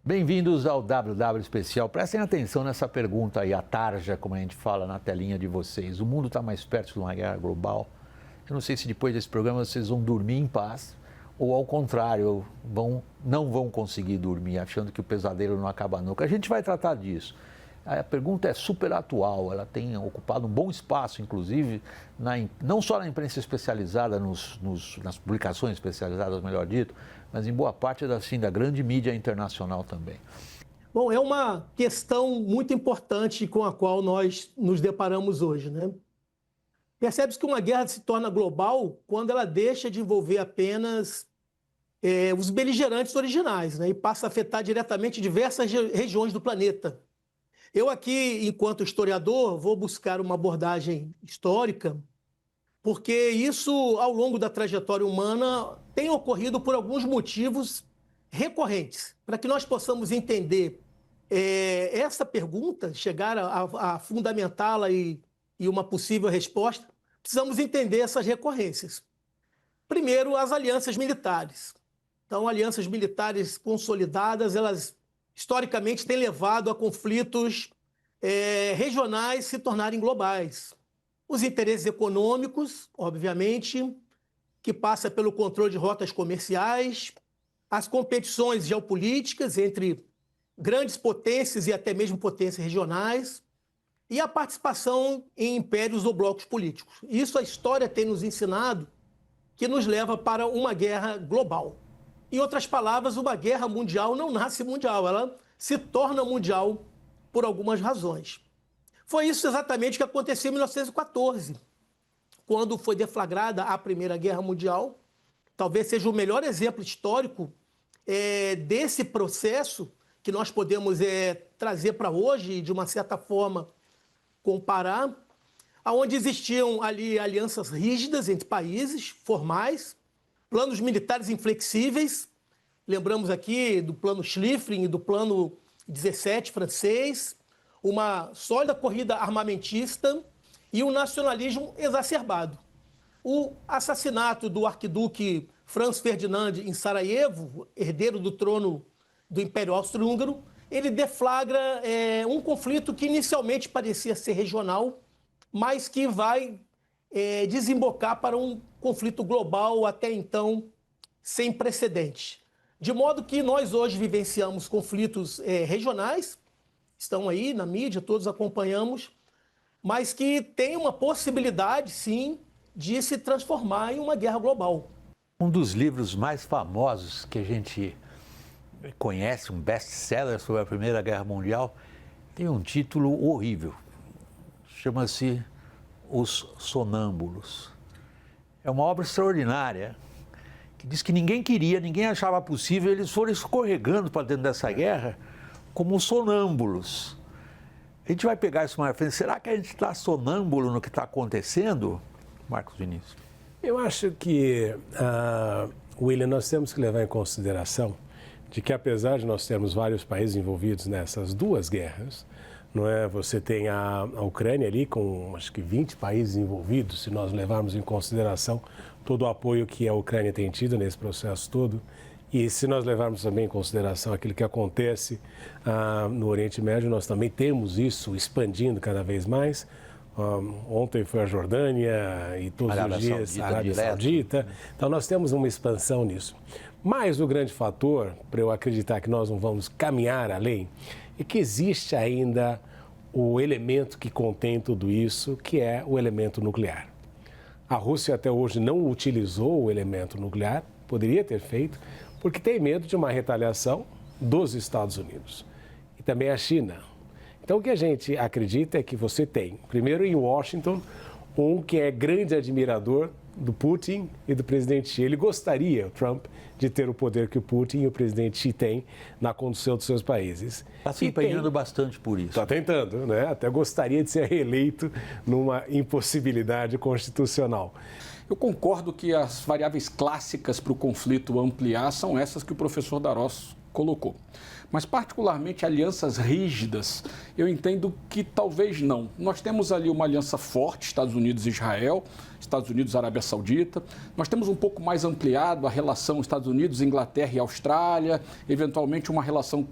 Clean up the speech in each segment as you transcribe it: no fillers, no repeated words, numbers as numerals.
Bem-vindos ao WW Especial. Prestem atenção nessa pergunta aí, a tarja, como a gente fala na telinha de vocês. O mundo está mais perto de uma guerra global? Eu não sei se depois desse programa vocês vão dormir em paz ou, ao contrário, não vão conseguir dormir achando que o pesadelo não acaba nunca. A gente vai tratar disso. A pergunta é super atual, ela tem ocupado um bom espaço, inclusive, não só na imprensa especializada, nas publicações especializadas, melhor dito, mas em boa parte da grande mídia internacional também. Bom, é uma questão muito importante com a qual nós nos deparamos hoje, né? Percebe-se que uma guerra se torna global quando ela deixa de envolver apenas os beligerantes originais, né? E passa a afetar diretamente diversas regiões do planeta. Eu aqui, enquanto historiador, vou buscar uma abordagem histórica, porque isso, ao longo da trajetória humana, tem ocorrido por alguns motivos recorrentes. Para que nós possamos entender essa pergunta, chegar a fundamentá-la e uma possível resposta, precisamos entender essas recorrências. Primeiro, as alianças militares. Então, alianças militares consolidadas, elas historicamente têm levado a conflitos regionais se tornarem globais. Os interesses econômicos, obviamente, que passa pelo controle de rotas comerciais, as competições geopolíticas entre grandes potências e até mesmo potências regionais, e a participação em impérios ou blocos políticos. Isso a história tem nos ensinado, que nos leva para uma guerra global. Em outras palavras, uma guerra mundial não nasce mundial, ela se torna mundial por algumas razões. Foi isso exatamente que aconteceu em 1914, quando foi deflagrada a Primeira Guerra Mundial. Talvez seja o melhor exemplo histórico desse processo que nós podemos trazer para hoje e, de uma certa forma, comparar, onde existiam ali alianças rígidas entre países, formais, planos militares inflexíveis. Lembramos aqui do plano Schlieffen e do plano 17 francês, uma sólida corrida armamentista e um nacionalismo exacerbado. O assassinato do arquiduque Franz Ferdinand em Sarajevo, herdeiro do trono do Império Austro-Húngaro, ele deflagra um conflito que inicialmente parecia ser regional, mas que vai desembocar para um conflito global até então sem precedentes. De modo que nós hoje vivenciamos conflitos regionais, estão aí na mídia, todos acompanhamos, mas que tem uma possibilidade, sim, de se transformar em uma guerra global. Um dos livros mais famosos que a gente conhece, um best-seller sobre a Primeira Guerra Mundial, tem um título horrível. Chama-se Os Sonâmbulos. É uma obra extraordinária, que diz que ninguém achava possível, eles foram escorregando para dentro dessa guerra como sonâmbulos. A gente vai pegar isso mais à frente. Será que a gente está sonâmbulo no que está acontecendo, Marcos Vinícius? Eu acho que, William, nós temos que levar em consideração de que, apesar de nós termos vários países envolvidos nessas duas guerras, não é? Você tem a Ucrânia ali com, acho que 20 países envolvidos, se nós levarmos em consideração todo o apoio que a Ucrânia tem tido nesse processo todo. E se nós levarmos também em consideração aquilo que acontece no Oriente Médio, nós também temos isso expandindo cada vez mais. Ontem foi a Jordânia e todos os dias a Arábia Saudita. Então nós temos uma expansão nisso. Mas o grande fator, para eu acreditar que nós não vamos caminhar além, é que existe ainda o elemento que contém tudo isso, que é o elemento nuclear. A Rússia até hoje não utilizou o elemento nuclear, poderia ter feito, porque tem medo de uma retaliação dos Estados Unidos e também a China. Então o que a gente acredita é que você tem, primeiro em Washington, um que é grande admirador do Putin e do presidente Xi. Ele gostaria, o Trump, de ter o poder que o Putin e o presidente Xi têm na condução dos seus países. Está se empenhando bastante por isso. Está tentando, né? Até gostaria de ser reeleito numa impossibilidade constitucional. Eu concordo que as variáveis clássicas para o conflito ampliar são essas que o professor Darós colocou. Mas, particularmente, alianças rígidas, eu entendo que talvez não. Nós temos ali uma aliança forte, Estados Unidos e Israel, Estados Unidos e Arábia Saudita. Nós temos um pouco mais ampliado a relação Estados Unidos, Inglaterra e Austrália, eventualmente uma relação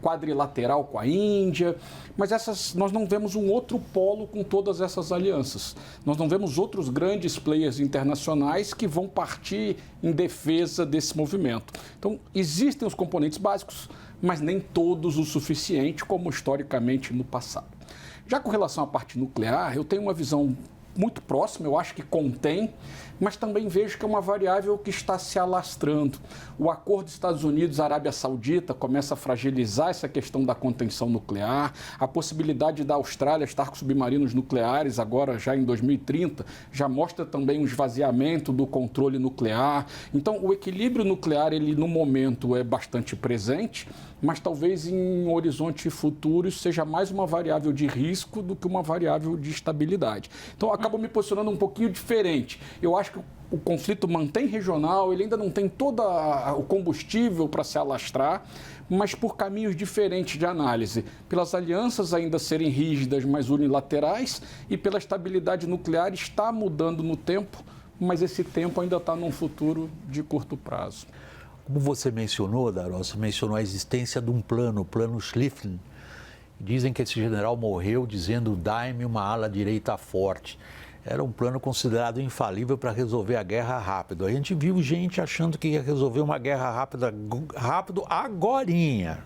quadrilateral com a Índia, mas nós não vemos um outro polo com todas essas alianças. Nós não vemos outros grandes players internacionais que vão partir em defesa desse movimento. Então, existem os componentes básicos, mas nem todos o suficiente, como historicamente no passado. Já com relação à parte nuclear, eu tenho uma visão muito próxima, eu acho que contém, mas também vejo que é uma variável que está se alastrando. O acordo Estados Unidos-Arábia Saudita começa a fragilizar essa questão da contenção nuclear, a possibilidade da Austrália estar com submarinos nucleares agora já em 2030, já mostra também um esvaziamento do controle nuclear. Então, o equilíbrio nuclear, ele no momento é bastante presente, mas talvez em um horizonte futuro isso seja mais uma variável de risco do que uma variável de estabilidade. Então, eu acabo me posicionando um pouquinho diferente. Eu acho que o conflito mantém regional, ele ainda não tem todo o combustível para se alastrar, mas por caminhos diferentes de análise. Pelas alianças ainda serem rígidas, mas unilaterais, e pela estabilidade nuclear está mudando no tempo, mas esse tempo ainda está num futuro de curto prazo. Como você mencionou, Darós, você mencionou a existência de um plano, o plano Schlieffen. Dizem que esse general morreu dizendo: dai-me uma ala direita forte. Era um plano considerado infalível para resolver a guerra rápido. A gente viu gente achando que ia resolver uma guerra rápido agorinha.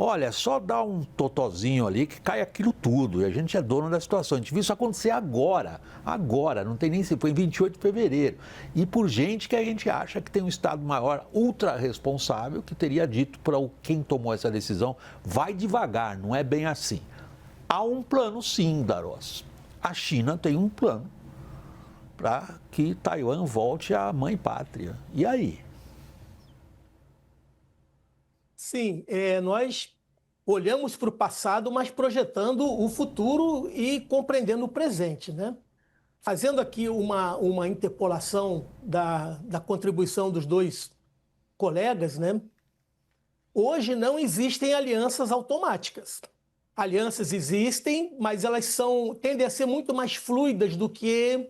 Olha, só dá um totozinho ali que cai aquilo tudo. E a gente é dono da situação. A gente viu isso acontecer agora, não tem nem se foi em 28 de fevereiro. E por gente que a gente acha que tem um Estado-Maior ultra responsável que teria dito para quem tomou essa decisão: vai devagar, não é bem assim. Há um plano sim, Darós. A China tem um plano para que Taiwan volte à mãe pátria. E aí? Sim, nós olhamos para o passado, mas projetando o futuro e compreendendo o presente, né? Fazendo aqui uma interpolação da contribuição dos dois colegas, né? Hoje não existem alianças automáticas. Alianças existem, mas elas tendem a ser muito mais fluidas do que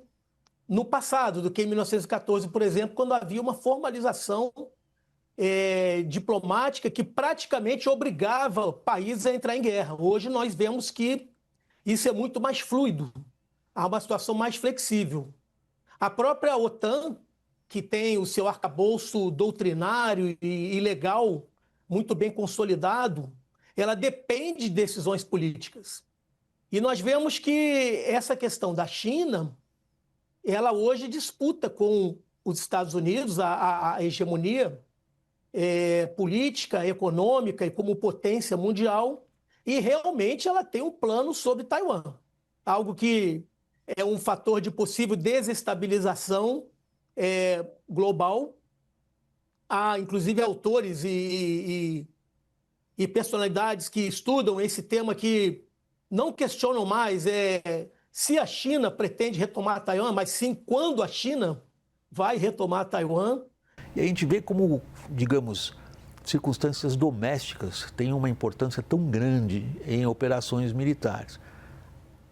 no passado, do que em 1914, por exemplo, quando havia uma formalização diplomática que praticamente obrigava países a entrar em guerra. Hoje nós vemos que isso é muito mais fluido, há uma situação mais flexível. A própria OTAN, que tem o seu arcabouço doutrinário e legal muito bem consolidado, ela depende de decisões políticas. E nós vemos que essa questão da China, ela hoje disputa com os Estados Unidos a hegemonia política, econômica e como potência mundial, e realmente ela tem um plano sobre Taiwan, algo que é um fator de possível desestabilização global. Há, inclusive, autores e personalidades que estudam esse tema que não questionam mais se a China pretende retomar Taiwan, mas sim quando a China vai retomar Taiwan. E a gente vê como, digamos, circunstâncias domésticas têm uma importância tão grande em operações militares.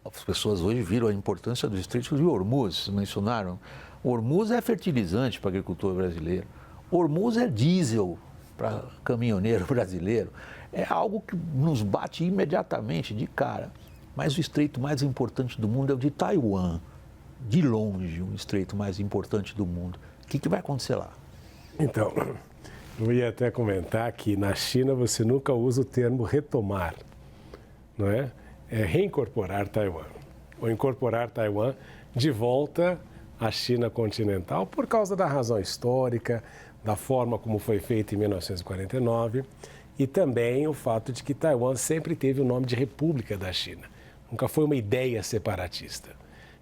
As pessoas hoje viram a importância do Estreito de Hormuz, mencionaram. Hormuz é fertilizante para o agricultor brasileiro. Hormuz é diesel para caminhoneiro brasileiro. É algo que nos bate imediatamente, de cara. Mas o estreito mais importante do mundo é o de Taiwan. De longe, o estreito mais importante do mundo. O que vai acontecer lá? Então, eu ia até comentar que na China você nunca usa o termo retomar, não é? É reincorporar Taiwan, ou incorporar Taiwan de volta à China continental por causa da razão histórica, da forma como foi feito em 1949 e também o fato de que Taiwan sempre teve o nome de República da China, nunca foi uma ideia separatista.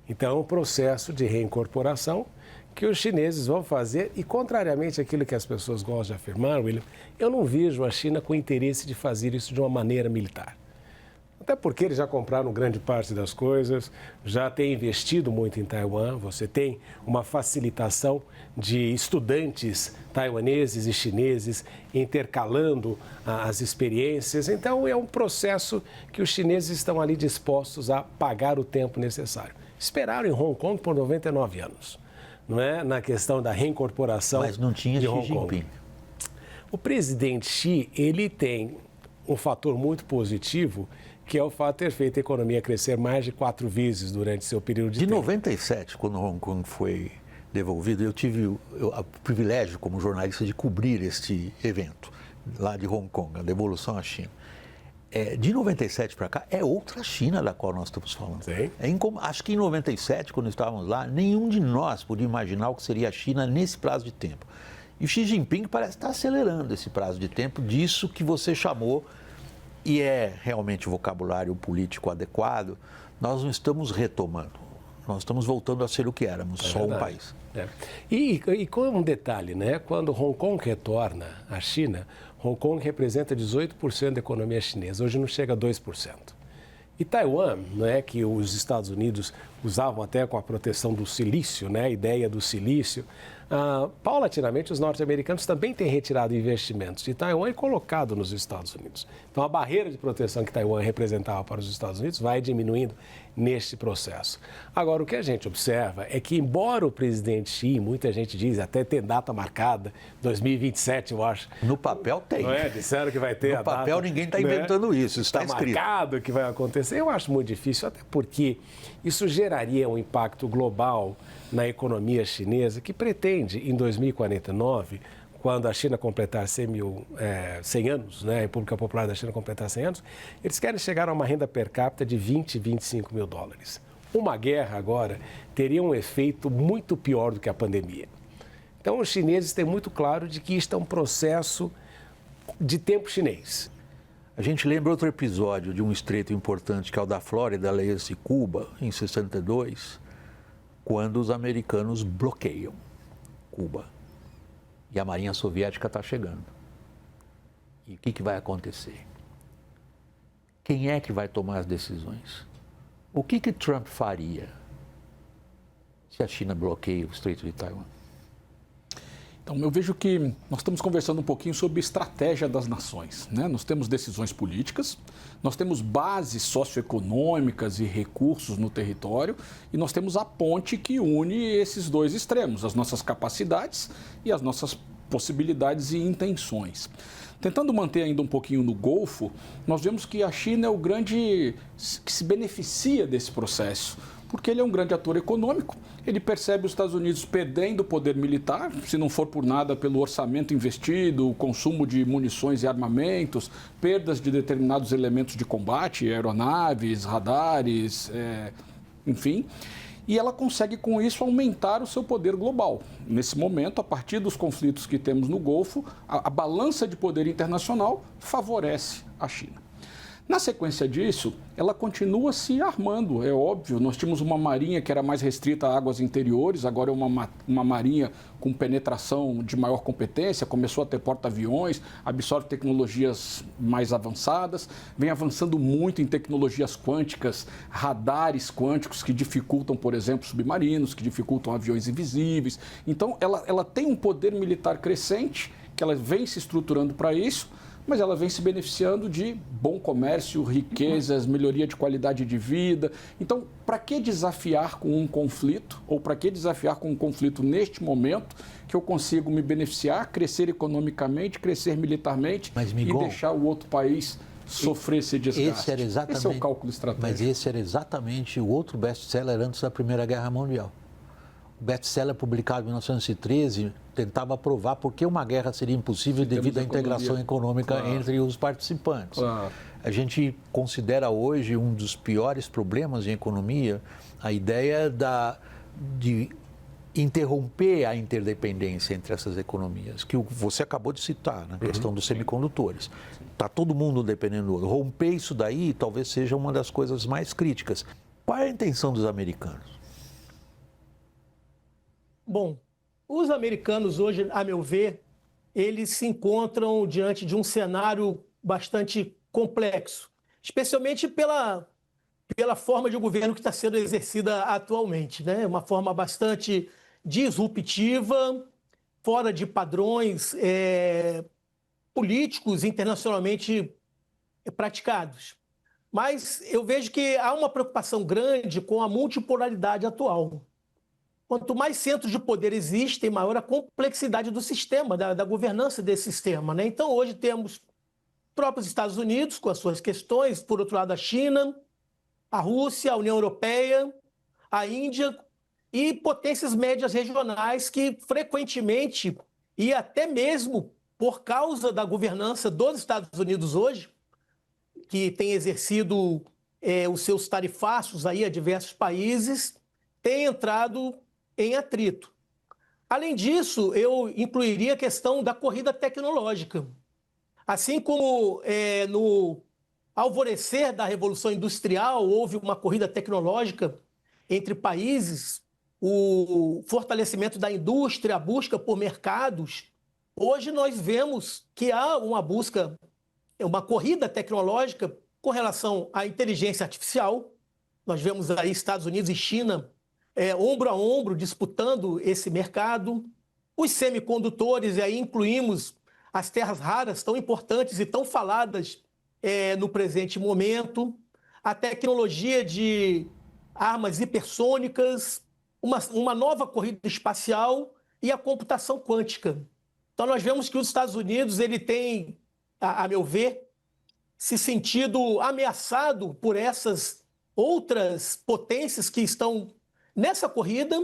Então, é um processo de reincorporação que os chineses vão fazer e, contrariamente àquilo que as pessoas gostam de afirmar, William, eu não vejo a China com interesse de fazer isso de uma maneira militar. Até porque eles já compraram grande parte das coisas, já têm investido muito em Taiwan, você tem uma facilitação de estudantes taiwaneses e chineses intercalando as experiências. Então, é um processo que os chineses estão ali dispostos a pagar o tempo necessário. Esperaram em Hong Kong por 99 anos. Não é? Na questão da reincorporação. Mas não tinha de Xi Hong Kong. Jinping. O presidente Xi, ele tem um fator muito positivo, que é o fato de ter feito a economia crescer mais de 4 vezes durante seu período de tempo. De 97, quando Hong Kong foi devolvido, eu tive o privilégio, como jornalista, de cobrir este evento lá de Hong Kong, a devolução à China. De 97 para cá, é outra China da qual nós estamos falando. Sim. Acho que em 97, quando estávamos lá, nenhum de nós podia imaginar o que seria a China nesse prazo de tempo. E o Xi Jinping parece estar acelerando esse prazo de tempo disso que você chamou, e é realmente o vocabulário político adequado, nós não estamos retomando. Nós estamos voltando a ser o que éramos, só um país. E com um detalhe, né? Quando Hong Kong retorna à China, Hong Kong representa 18% da economia chinesa, hoje não chega a 2%. E Taiwan, né, que os Estados Unidos usavam até com a proteção do silício, né, a ideia do silício, paulatinamente os norte-americanos também têm retirado investimentos de Taiwan e colocado nos Estados Unidos. Então a barreira de proteção que Taiwan representava para os Estados Unidos vai diminuindo neste processo. Agora, o que a gente observa é que, embora o presidente Xi, muita gente diz, até tem data marcada, 2027, eu acho. No papel tem. Não é? Disseram que vai ter no a data. No papel ninguém está inventando isso, está escrito. Marcado que vai acontecer. Eu acho muito difícil, até porque isso geraria um impacto global na economia chinesa, que pretende, em 2049, quando a China completar 100 anos, né, a República Popular da China completar 100 anos, eles querem chegar a uma renda per capita de 20, 25 mil dólares. Uma guerra agora teria um efeito muito pior do que a pandemia. Então, os chineses têm muito claro de que isto é um processo de tempo chinês. A gente lembra outro episódio de um estreito importante, que é o da Flórida, aliás, e Cuba, em 62, quando os americanos bloqueiam Cuba. E a Marinha Soviética está chegando. E o que vai acontecer? Quem é que vai tomar as decisões? O que Trump faria se a China bloqueia o Estreito de Taiwan? Então, eu vejo que nós estamos conversando um pouquinho sobre estratégia das nações, né? Nós temos decisões políticas, nós temos bases socioeconômicas e recursos no território e nós temos a ponte que une esses dois extremos, as nossas capacidades e as nossas possibilidades e intenções. Tentando manter ainda um pouquinho no Golfo, nós vemos que a China é o grande que se beneficia desse processo, porque ele é um grande ator econômico, ele percebe os Estados Unidos perdendo poder militar, se não for por nada pelo orçamento investido, o consumo de munições e armamentos, perdas de determinados elementos de combate, aeronaves, radares, enfim. E ela consegue, com isso, aumentar o seu poder global. Nesse momento, a partir dos conflitos que temos no Golfo, a balança de poder internacional favorece a China. Na sequência disso, ela continua se armando, é óbvio. Nós tínhamos uma marinha que era mais restrita a águas interiores, agora é uma marinha com penetração de maior competência, começou a ter porta-aviões, absorve tecnologias mais avançadas, vem avançando muito em tecnologias quânticas, radares quânticos que dificultam, por exemplo, submarinos, que dificultam aviões invisíveis. Então, ela tem um poder militar crescente, que ela vem se estruturando para isso, mas ela vem se beneficiando de bom comércio, riquezas, melhoria de qualidade de vida. Então, para que desafiar com um conflito, ou para que desafiar com um conflito neste momento, que eu consigo me beneficiar, crescer economicamente, crescer militarmente e deixar o outro país sofrer esse desgaste? Esse é o cálculo estratégico. Mas esse era exatamente o outro best-seller antes da Primeira Guerra Mundial. O best-seller publicado em 1913 tentava provar por que uma guerra seria impossível devido à integração econômica entre os participantes. A gente considera hoje um dos piores problemas em economia a ideia de interromper a interdependência entre essas economias, que você acabou de citar, na questão dos semicondutores. Está todo mundo dependendo do outro. Romper isso daí talvez seja uma das coisas mais críticas. Qual é a intenção dos americanos? Bom, os americanos hoje, a meu ver, eles se encontram diante de um cenário bastante complexo, especialmente pela forma de governo que está sendo exercida atualmente, né? Uma forma bastante disruptiva, fora de padrões políticos internacionalmente praticados. Mas eu vejo que há uma preocupação grande com a multipolaridade atual. Quanto mais centros de poder existem, maior a complexidade do sistema, da governança desse sistema, né? Então, hoje temos próprios Estados Unidos, com as suas questões, por outro lado, a China, a Rússia, a União Europeia, a Índia e potências médias regionais que frequentemente, e até mesmo por causa da governança dos Estados Unidos hoje, que tem exercido os seus tarifaços aí a diversos países, tem entrado em atrito. Além disso, eu incluiria a questão da corrida tecnológica. Assim como no alvorecer da Revolução Industrial houve uma corrida tecnológica entre países, o fortalecimento da indústria, a busca por mercados, hoje nós vemos que há uma busca, uma corrida tecnológica com relação à inteligência artificial. Nós vemos aí Estados Unidos e China ombro a ombro disputando esse mercado. Os semicondutores, e aí incluímos as terras raras, tão importantes e tão faladas no presente momento, a tecnologia de armas hipersônicas, uma nova corrida espacial e a computação quântica. Então nós vemos que os Estados Unidos ele tem, a meu ver, se sentido ameaçado por essas outras potências que estão nessa corrida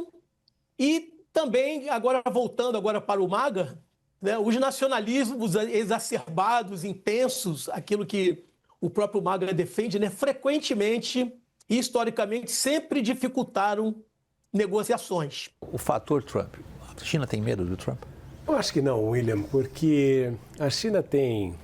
e também, agora voltando agora para o MAGA, né, os nacionalismos exacerbados, intensos, aquilo que o próprio MAGA defende, né, frequentemente e historicamente sempre dificultaram negociações. O fator Trump. A China tem medo do Trump? Eu acho que não, William, porque a China tem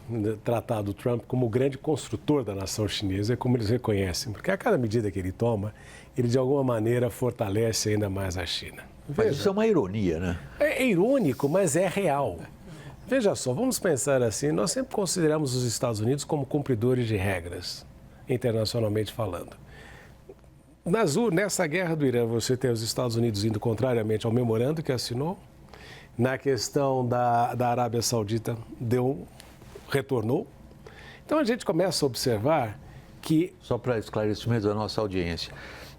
tratado o Trump como o grande construtor da nação chinesa, como eles reconhecem, porque a cada medida que ele toma, ele de alguma maneira fortalece ainda mais a China. Mas isso é uma ironia, né? É irônico, mas é real. Veja só, vamos pensar assim, nós sempre consideramos os Estados Unidos como cumpridores de regras, internacionalmente falando. Nessa guerra do Irã, você tem os Estados Unidos indo contrariamente ao memorando que assinou. Na questão da Arábia Saudita, retornou. Então a gente começa a observar que... Só para esclarecimento da nossa audiência,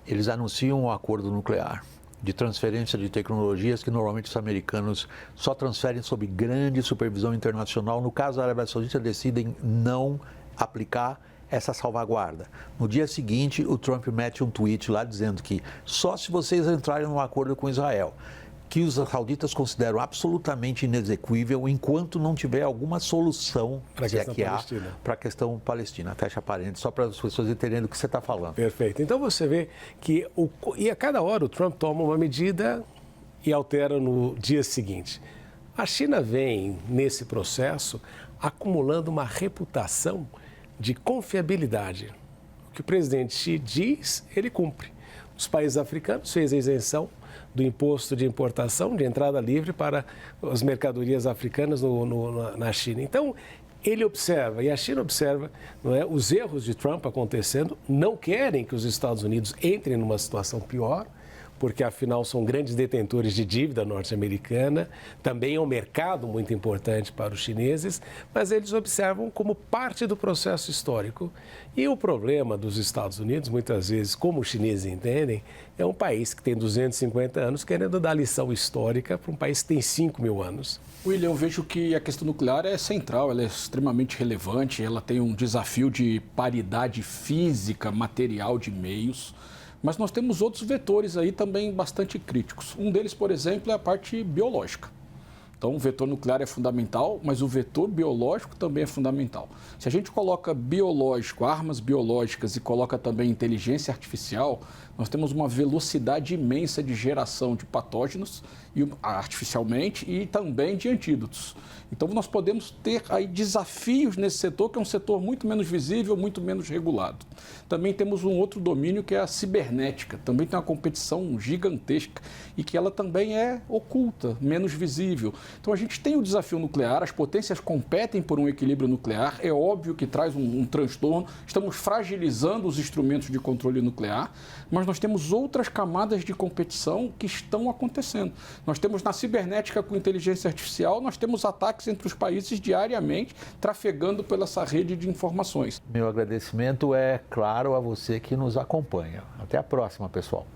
eles anunciam um acordo nuclear de transferência de tecnologias que normalmente os americanos só transferem sob grande supervisão internacional. No caso da Arábia Saudita, decidem não aplicar essa salvaguarda. No dia seguinte, o Trump mete um tweet lá dizendo que só se vocês entrarem num acordo com Israel, que os sauditas consideram absolutamente inexequível enquanto não tiver alguma solução para a questão palestina. Fecha parênteses, só para as pessoas entenderem do que você está falando. Perfeito. Então você vê que a cada hora o Trump toma uma medida e altera no dia seguinte. A China vem, nesse processo, acumulando uma reputação de confiabilidade. O que o presidente Xi diz, ele cumpre. Os países africanos fez a isenção do imposto de importação, de entrada livre para as mercadorias africanas na China. Então, ele observa, e a China observa, não é, os erros de Trump acontecendo, não querem que os Estados Unidos entrem numa situação pior, porque afinal são grandes detentores de dívida norte-americana, também é um mercado muito importante para os chineses, mas eles observam como parte do processo histórico. E o problema dos Estados Unidos, muitas vezes, como os chineses entendem, é um país que tem 250 anos querendo dar lição histórica para um país que tem 5 mil anos. William, eu vejo que a questão nuclear é central, ela é extremamente relevante, ela tem um desafio de paridade física, material de meios. Mas nós temos outros vetores aí também bastante críticos. Um deles, por exemplo, é a parte biológica. Então, o vetor nuclear é fundamental, mas o vetor biológico também é fundamental. Se a gente coloca biológico, armas biológicas e coloca também inteligência artificial, nós temos uma velocidade imensa de geração de patógenos artificialmente e também de antídotos. Então, nós podemos ter aí desafios nesse setor, que é um setor muito menos visível, muito menos regulado. Também temos um outro domínio que é a cibernética. Também tem uma competição gigantesca e que ela também é oculta, menos visível. Então, a gente tem o desafio nuclear, as potências competem por um equilíbrio nuclear, é óbvio que traz um transtorno, estamos fragilizando os instrumentos de controle nuclear, mas nós temos outras camadas de competição que estão acontecendo. Nós temos na cibernética com inteligência artificial, nós temos ataques entre os países diariamente, trafegando pela essa rede de informações. Meu agradecimento é, claro, a você que nos acompanha. Até a próxima, pessoal.